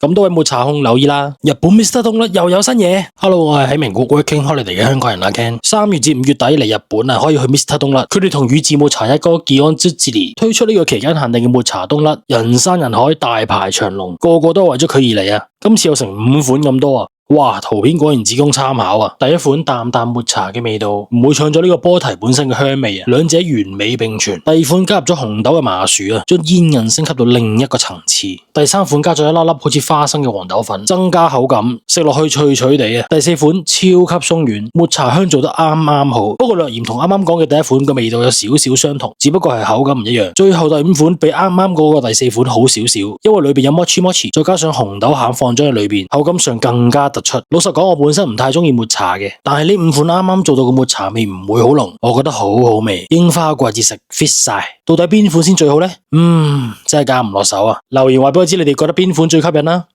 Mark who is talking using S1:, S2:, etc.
S1: 咁多位抹茶控留意啦，日本 Mr. Donut 又有新嘢。Hello， 我係喺名古屋 Working Holiday 嘅香港人阿 Ken。3月至5月底嚟日本啊，可以去 Mr. Donut。佢哋同宇治抹茶一哥技安之治推出呢個期間限定嘅抹茶冬甩，人山人海，大排長龍，個個都為咗佢而嚟啊！今次有成5款咁多啊！哇，圖片果然只供參考啊！第一款淡淡抹茶嘅味道，唔會搶咗呢個波提本身嘅香味啊，兩者完美並存。第二款加入咗紅豆嘅麻薯啊，將煙韌升級到另一個層次。第三款加咗一粒粒好似花生嘅黃豆粉，增加口感，食落去脆脆地啊。第四款超級鬆軟，抹茶香做得啱啱好，不過略嫌同啱啱講嘅第一款嘅味道有少少相同，只不過係口感唔一樣。最後第5款比啱啱嗰個第4款好少少，因為裏邊有 mochi mochi，再加上紅豆餡放咗喺裏邊，口感上更加突出。老實講，我本身唔太中意抹茶嘅，但係呢5款啱啱做到嘅抹茶味唔會好濃，我覺得好好味。櫻花季節食 fit 晒，到底邊款先最好呢？真係揀唔落手啊！留言話俾我知你哋覺得邊款最吸引啦。